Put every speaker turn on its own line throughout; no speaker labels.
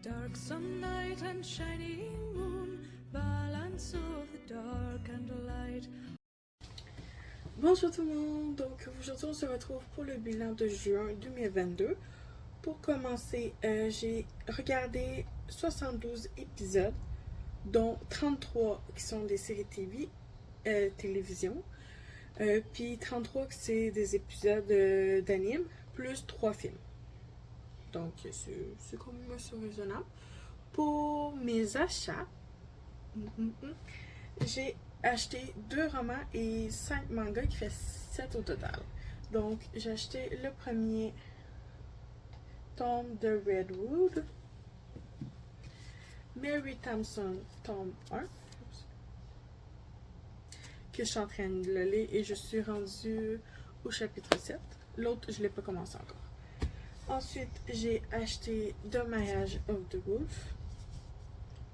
Dark sunlight and shining moon, balance of the dark and the light.
Bonjour tout le monde, donc aujourd'hui on se retrouve pour le bilan de juin 2022. Pour commencer, j'ai regardé 72 épisodes, dont 33 qui sont des séries télévision, puis 33 qui c'est des épisodes d'anime, plus 3 films. Donc c'est quand même assez raisonnable. Pour mes achats, j'ai acheté 2 romans et 5 mangas qui fait 7 au total. Donc j'ai acheté le premier tome de Redwood, Mary Thompson tome 1, que je suis en train de le lire et je suis rendue au chapitre 7. L'autre, je ne l'ai pas commencé encore. Ensuite, j'ai acheté The Marriage of the Wolf,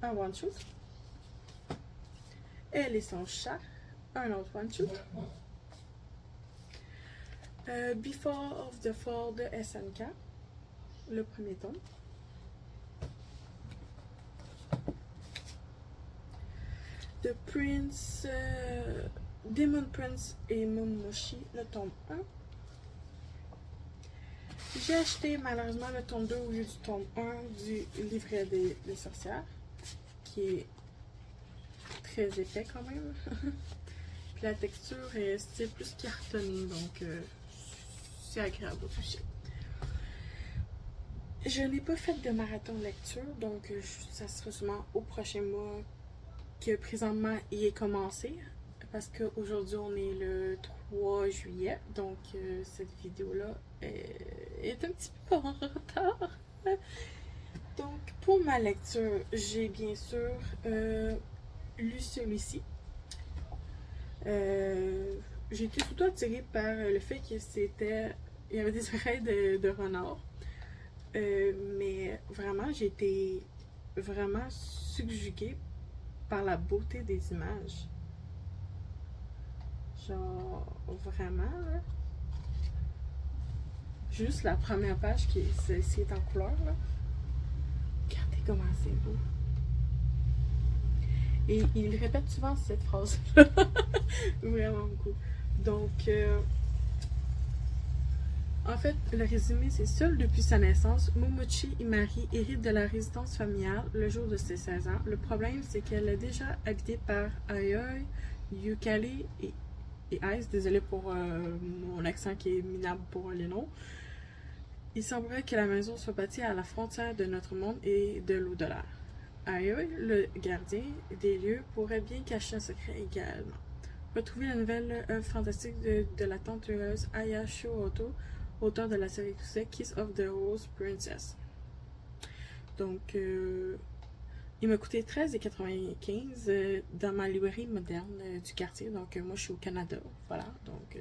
un one-shot. Elle et son chat, un autre one-shot. Before of the Fall de SNK, le premier tome. The Prince, Demon Prince et Momoshi, le tome 1. J'ai acheté malheureusement le tome 2 au lieu du tome 1 du livret des sorcières, qui est très épais quand même. Puis la texture est style plus cartonné, donc c'est agréable au toucher. Je n'ai pas fait de marathon lecture, donc ça sera sûrement au prochain mois que présentement il est commencé. Parce qu'aujourd'hui on est le 3 juillet, donc cette vidéo-là est un petit peu en retard. Donc pour ma lecture, j'ai bien sûr lu celui-ci. J'ai été surtout attirée par le fait que il y avait des oreilles de renard. Mais vraiment, j'ai été vraiment subjuguée par la beauté des images. Genre, vraiment, là. Juste la première page qui est en couleur, là. Regardez comment c'est beau. Et il répète souvent cette phrase. Vraiment beaucoup. Donc, en fait, le résumé, c'est seul depuis sa naissance, Momochi Imari hérite de la résidence familiale le jour de ses 16 ans. Le problème, c'est qu'elle est déjà habitée par Aoi, Yukari et Ice. Désolée pour mon accent qui est minable pour les noms. Il semblerait que la maison soit bâtie à la frontière de notre monde et de l'au-delà. Aoi, le gardien des lieux, pourrait bien cacher un secret également. Retrouvez la nouvelle œuvre fantastique de la talentueuse Aya Shioto, auteur de la série Kiss of the Rose Princess. Donc, il m'a coûté 13,95 dans ma librairie moderne du quartier. Donc, moi, je suis au Canada. Voilà. Donc,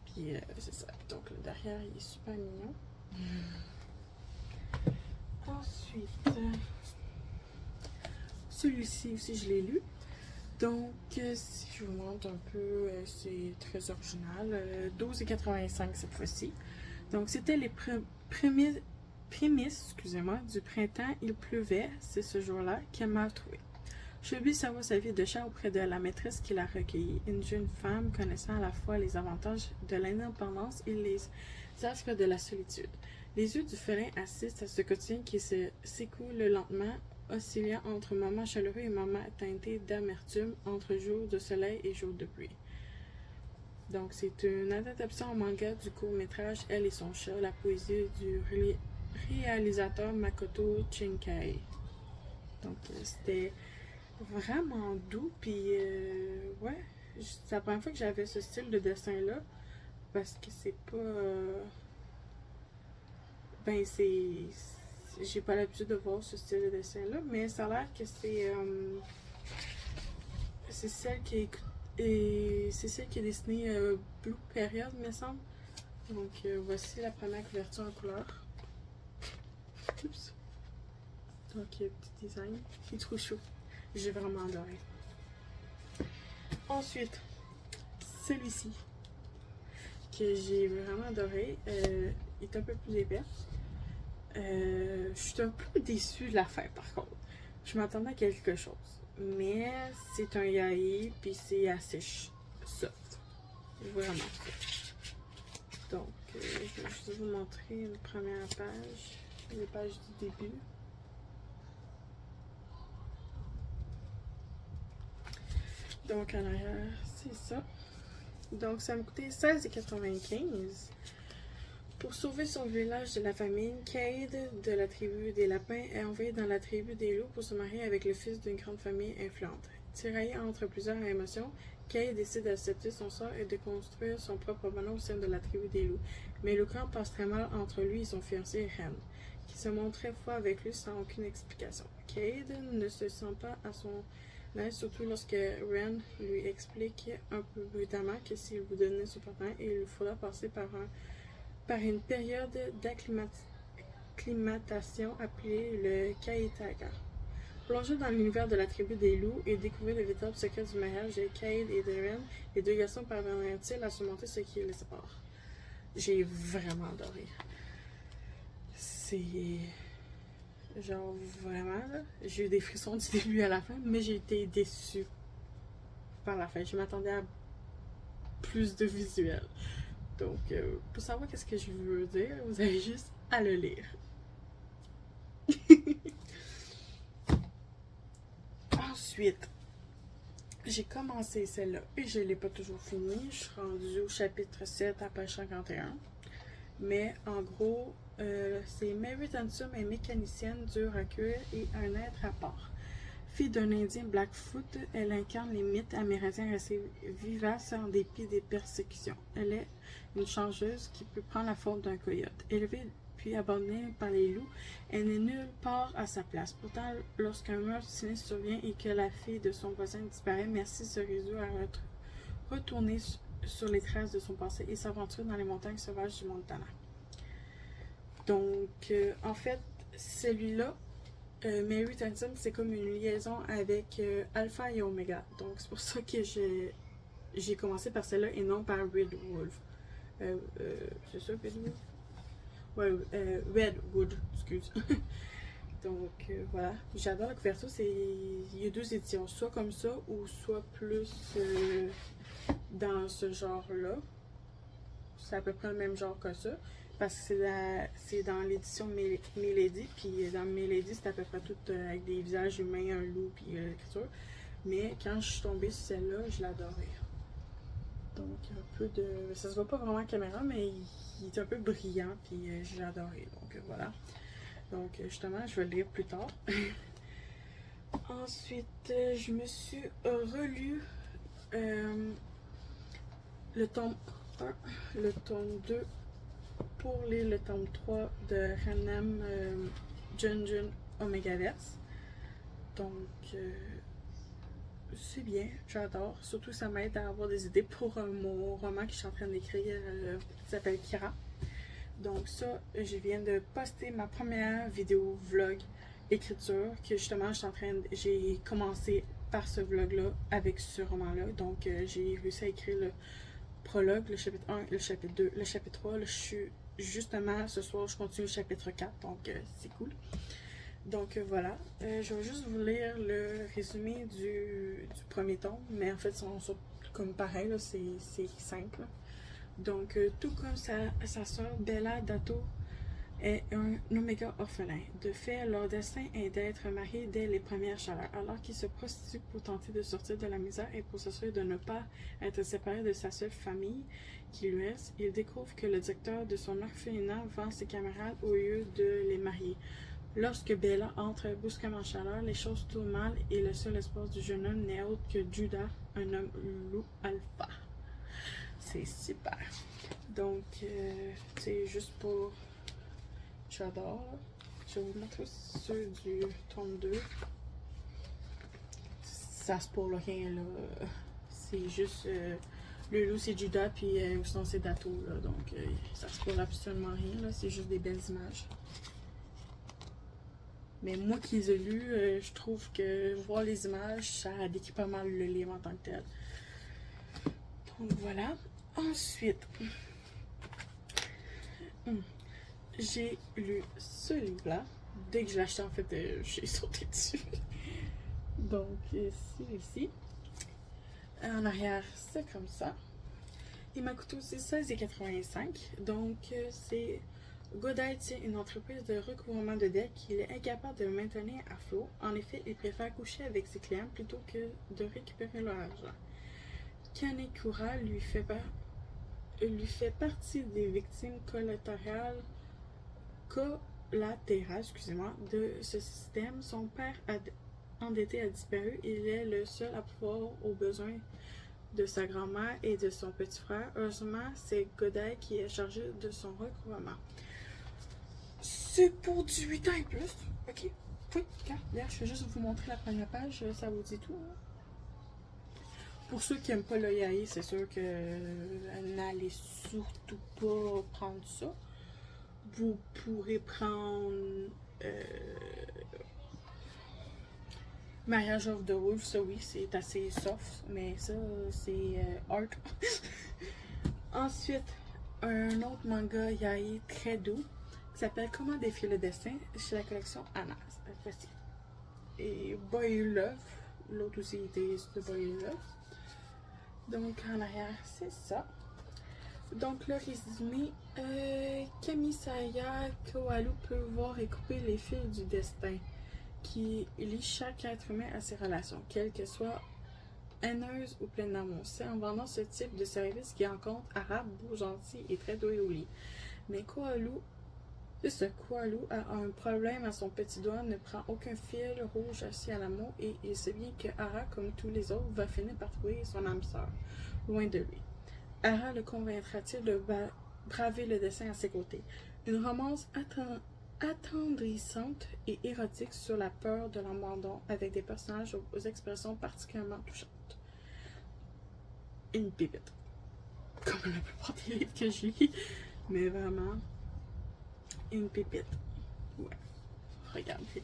puis, c'est ça. Donc, là, derrière, il est super mignon. Ensuite, celui-ci aussi, je l'ai lu. Donc, si je vous montre un peu, c'est très original. 12,85 cette fois-ci. Donc, c'était les prémices, excusez-moi, du printemps. Il pleuvait, c'est ce jour-là qu'elle m'a trouvé. Je lui savoir sa vie de chat auprès de la maîtresse qui l'a recueillie, une jeune femme connaissant à la fois les avantages de l'indépendance et les astres de la solitude. Les yeux du félin assistent à ce quotidien qui s'écoule lentement, oscillant entre moments chaleureux et moments teintés d'amertume, entre jours de soleil et jours de pluie. Donc, c'est une adaptation en manga du court-métrage Elle et son chat, la poésie du réalisateur Makoto Shinkai. Donc, c'était vraiment doux, puis ouais, c'est la première fois que j'avais ce style de dessin-là, parce que c'est pas... ben, j'ai pas l'habitude de voir ce style de dessin-là, mais ça a l'air que c'est celle qui est dessinée Blue Period, me semble. Donc, voici la première couverture en couleur. Oups. Donc, petit design. Il est trop chaud. J'ai vraiment adoré. Ensuite, celui-ci, que j'ai vraiment adoré, est un peu plus épais. Je suis un peu déçue de la fin, par contre. Je m'attendais à quelque chose. Mais c'est un yaoi, puis c'est assez soft. Vraiment soft. Donc, je vais juste vous montrer une première page. Les pages du début. Donc, en arrière, c'est ça. Donc, ça m'a coûté 16,95 $. Pour sauver son village de la famine, Cade de la tribu des lapins est envoyé dans la tribu des loups pour se marier avec le fils d'une grande famille influente. Tiraillé entre plusieurs émotions, Cade décide d'accepter son sort et de construire son propre bonheur au sein de la tribu des loups. Mais le camp passe très mal entre lui et son fiancé Ren, qui se montre très froid avec lui sans aucune explication. Cade ne se sent pas à son aise, surtout lorsque Ren lui explique un peu brutalement que s'il vous donnait son partenaire, il lui faudra passer par une période d'acclimatation appelée le Kaitaga. Plongé dans l'univers de la tribu des loups et découvrir le véritable secret du mariage de Cade et de Ren, les deux garçons parviendront-ils à surmonter ce qui les sépare? J'ai vraiment adoré. C'est... genre vraiment, là, j'ai eu des frissons du début à la fin, mais j'ai été déçue par la fin. Je m'attendais à plus de visuels. Donc, pour savoir qu'est-ce que je veux dire, vous avez juste à le lire. Ensuite, j'ai commencé celle-là et je ne l'ai pas toujours finie. Je suis rendue au chapitre 7 à page 51. Mais en gros, c'est Mary Tansum est mécanicienne, dure à cuire et un être à part. Fille d'un Indien Blackfoot, elle incarne les mythes amérindiens assez vivaces en dépit des persécutions. Elle est une changeuse qui peut prendre la forme d'un coyote. Élevée puis abandonnée par les loups, elle n'est nulle part à sa place. Pourtant, lorsqu'un meurtre sinistre survient et que la fille de son voisin disparaît, Mercy se résout à retourner sur les traces de son passé et s'aventure dans les montagnes sauvages du Montana. Donc, en fait, celui-là, Mary Tansum, c'est comme une liaison avec Alpha et Omega. Donc, c'est pour ça que j'ai commencé par celle-là et non par Red Wolf. C'est ça, Red Wolf? Ouais, Redwood, excuse. Donc, voilà. J'adore la couverture. Il y a deux éditions, soit comme ça ou soit plus dans ce genre-là. C'est à peu près le même genre que ça. Parce que c'est dans l'édition Milady, puis dans Milady, c'est à peu près tout avec des visages humains, un loup, puis l'écriture. Mais quand je suis tombée sur celle-là, je l'adorais. Donc, un peu de... ça se voit pas vraiment en caméra, mais il est un peu brillant, puis j'ai adoré. Donc, voilà. Donc, justement, je vais le lire plus tard. Ensuite, je me suis relu le tome 1, le tome 2, pour lire le tome 3 de Hanam Junjun Omegaverse. Donc, c'est bien, j'adore. Surtout, ça m'aide à avoir des idées pour mon roman que je suis en train d'écrire qui s'appelle Kira. Donc, ça, je viens de poster ma première vidéo vlog écriture que justement, j'ai commencé par ce vlog-là avec ce roman-là. Donc, j'ai réussi à écrire le prologue, le chapitre 1, le chapitre 2, le chapitre 3. Là, je suis justement, ce soir, je continue le chapitre 4, donc c'est cool. Donc voilà, je vais juste vous lire le résumé du premier tome, mais en fait, ils sont comme pareil, c'est simple. Donc, tout comme sa soeur Bella Dato est un Oméga orphelin. De fait, leur destin est d'être mariés dès les premières chaleurs, alors qu'il se prostitue pour tenter de sortir de la misère et pour s'assurer de ne pas être séparé de sa seule famille qui lui reste. Il découvre que le directeur de son orphelinat vend ses camarades au lieu de les marier. Lorsque Bella entre brusquement en chaleur, les choses tournent mal et le seul espoir du jeune homme n'est autre que Judah, un homme loup alpha. C'est super. Donc, c'est juste pour... J'adore. Je vais vous montrer ceux du tome 2. Ça se pour rien, là. C'est juste... le loup, c'est Judah, puis sinon, c'est Dato, là. Donc, ça se pour absolument rien, là. C'est juste des belles images. Mais moi qui les ai lus, je trouve que voir les images, ça décrit pas mal le livre en tant que tel. Donc, voilà. Ensuite... j'ai lu ce livre-là. Dès que je l'ai acheté, en fait, j'ai sauté dessus. Donc, celui-ci. En arrière, c'est comme ça. Il m'a coûté aussi 16,85 $. Donc, c'est Godite, c'est une entreprise de recouvrement de dettes qu'il est incapable de maintenir à flot. En effet, il préfère coucher avec ses clients plutôt que de récupérer leur argent. Kanekura lui fait partie des victimes collatérales de ce système. Son père endetté a disparu. Il est le seul à pouvoir aux besoins de sa grand-mère et de son petit frère. Heureusement, c'est Godai qui est chargé de son recouvrement. C'est pour 18 ans et plus. Ok. Oui, regarde, je vais juste vous montrer la première page, ça vous dit tout. Hein? Pour ceux qui n'aiment pas le yaï, c'est sûr que n'allez surtout pas prendre ça. Vous pourrez prendre Marriage of the Wolf, ça oui, c'est assez soft, mais ça, c'est art. Ensuite, un autre manga yaoi très doux qui s'appelle Comment défier le destin chez la collection Anna. Voici. Et Boy Love, l'autre aussi était de Boy Love. Donc en arrière, c'est ça. Donc le résumé, Kamisaya Koharu peut voir et couper les fils du destin qui lie chaque être humain à ses relations, quelles qu'elles soient haineuses ou pleines d'amour. C'est en vendant ce type de service qu'il rencontre arabe, beau, gentil et très doué au lit. Mais Koharu a un problème à son petit doigt, ne prend aucun fil rouge assis à l'amour et il sait bien que Hara, comme tous les autres, va finir par trouver son âme sœur, loin de lui. Hara le convaincra-t-il de braver le destin à ses côtés? Une romance attendrissante et érotique sur la peur de l'abandon avec des personnages aux expressions particulièrement touchantes. Une pépite. Comme la plupart des livres que je lis, mais vraiment une pépite. Ouais. Regardez.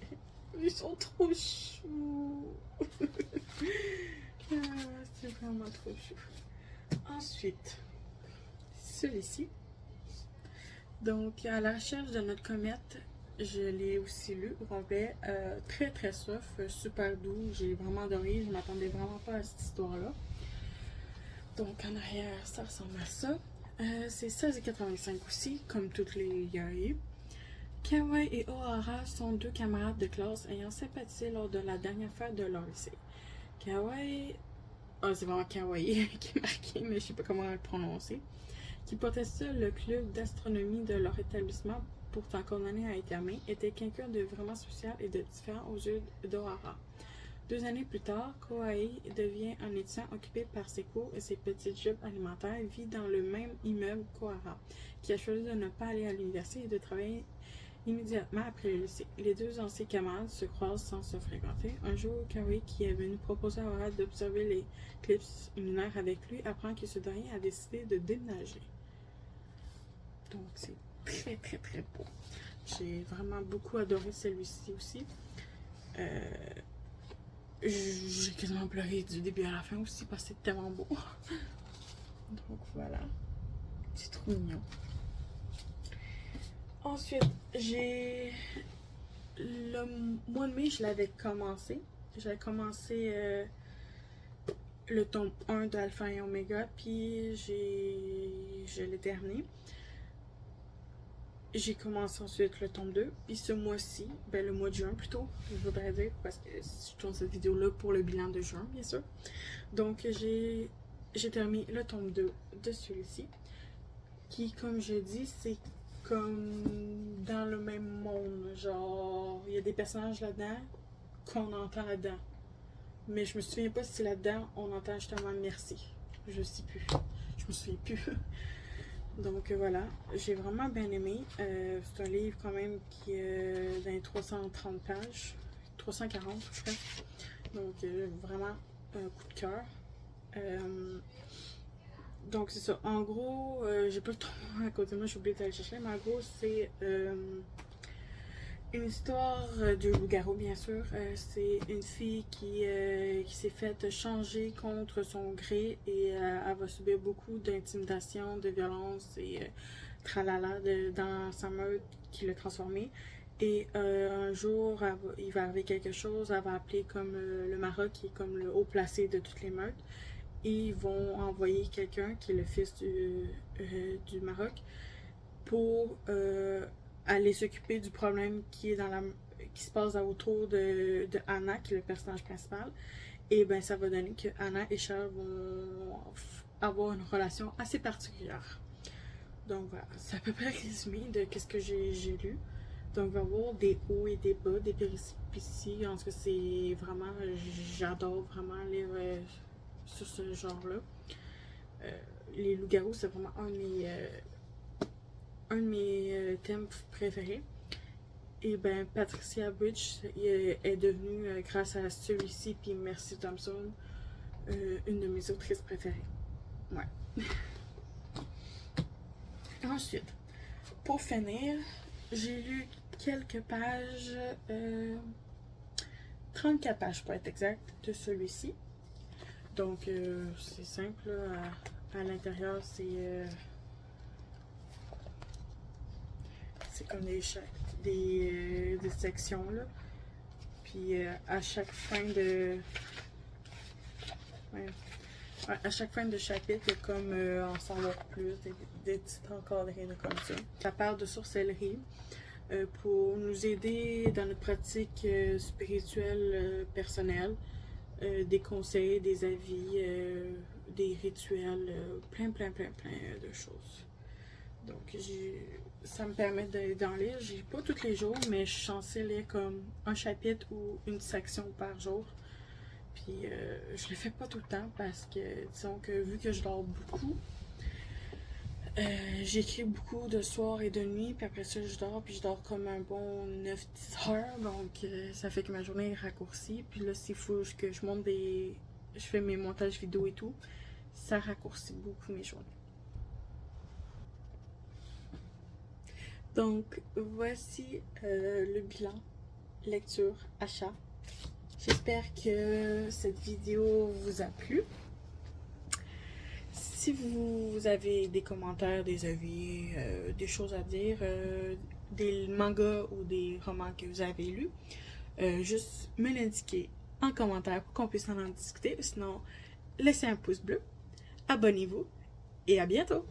Ils sont trop choux. C'est vraiment trop chou. Ensuite, celui-ci. Donc, à la recherche de notre comète, je l'ai aussi lu au complet. Très très soft, super doux. J'ai vraiment adoré. Je ne m'attendais vraiment pas à cette histoire-là. Donc, en arrière, ça ressemble à ça. C'est 16,85 $ aussi, comme toutes les yaoi. Kawaii et Ohara sont deux camarades de classe ayant sympathisé lors de la dernière fête de leur lycée. Kawaii... c'est vraiment Kawaii qui est marqué, mais je ne sais pas comment le prononcer. Qui protestait le club d'astronomie de leur établissement, pourtant condamné à interner, était quelqu'un de vraiment social et de différent aux yeux d'Ohara. 2 années plus tard, Kawaii devient un étudiant occupé par ses cours et ses petites jobs alimentaires, vit dans le même immeuble qu'Ohara, qui a choisi de ne pas aller à l'université et de travailler immédiatement après le lycée. Les deux anciens camarades se croisent sans se fréquenter. Un jour, Kawaii, qui est venu proposer à Ohara d'observer l'éclipse lunaire avec lui, apprend que ce dernier a décidé de déménager. Donc c'est très très très beau. J'ai vraiment beaucoup adoré celui-ci aussi. J'ai quasiment pleuré du début à la fin aussi parce que c'est tellement beau. Donc voilà. C'est trop mignon. Ensuite, le mois de mai, je l'avais commencé. J'avais commencé le tome 1 d'Alpha et Omega, puis je l'ai terminé. J'ai commencé ensuite le tome 2, puis ce mois-ci, le mois de juin plutôt, je voudrais dire, parce que je tourne cette vidéo-là pour le bilan de juin, bien sûr. Donc, j'ai terminé le tome 2 de celui-ci, qui, comme je dis, c'est comme dans le même monde. Genre, il y a des personnages là-dedans qu'on entend là-dedans. Mais je me souviens pas si là-dedans, on entend justement merci. Je sais plus. Je me souviens plus. Donc voilà, j'ai vraiment bien aimé. C'est un livre quand même qui est dans les 330 pages, 340 je crois. Donc vraiment un coup de cœur. Donc c'est ça. En gros, j'ai pas le temps à côté de moi, j'ai oublié d'aller chercher, mais en gros c'est une histoire de loup-garou, bien sûr. C'est une fille qui s'est faite changer contre son gré et elle va subir beaucoup d'intimidation, de violence et tralala dans sa meute qui l'a transformé. Et un jour, il va arriver quelque chose, elle va appeler comme le Maroc, qui est comme le haut placé de toutes les meutes. Et ils vont envoyer quelqu'un qui est le fils du Maroc pour aller s'occuper du problème qui est qui se passe autour de Anna, qui est le personnage principal. Et ben ça va donner que Anna et Charles vont avoir une relation assez particulière. Donc voilà, c'est à peu près résumé de ce que j'ai lu. Donc, il va y avoir des hauts et des bas, des péripéties. En tout cas, c'est vraiment, j'adore vraiment lire sur ce genre-là. Les loups-garous, c'est vraiment un de mes thèmes préférés. Et ben, Patricia Bridge est devenue, grâce à celui-ci, puis Mercy Thompson, une de mes autrices préférées. Ouais. Ensuite, pour finir, j'ai lu quelques pages, 34 pages pour être exact, de celui-ci. Donc, c'est simple, à l'intérieur, c'est comme des sections, là. Puis, à chaque fin de... Ouais. À chaque fin de chapitre, il y a comme en savoir plus, des titres encadrés comme ça. Ça parle de sorcellerie pour nous aider dans notre pratique spirituelle personnelle, des conseils, des avis, des rituels, plein de choses. Donc, ça me permet d'en lire. J'ai pas tous les jours, mais je suis censée lire comme un chapitre ou une section par jour. Puis je le fais pas tout le temps parce que, disons que vu que je dors beaucoup, j'écris beaucoup de soir et de nuit, puis après ça je dors comme un bon 9-10 heures, donc ça fait que ma journée est raccourcie. Puis là, s'il faut que je monte je fais mes montages vidéo et tout, ça raccourcit beaucoup mes journées. Donc voici le bilan lecture achat. J'espère que cette vidéo vous a plu. Si vous avez des commentaires, des avis, des choses à dire, des mangas ou des romans que vous avez lus, juste me l'indiquer en commentaire pour qu'on puisse en discuter. Sinon, laissez un pouce bleu, abonnez-vous et à bientôt!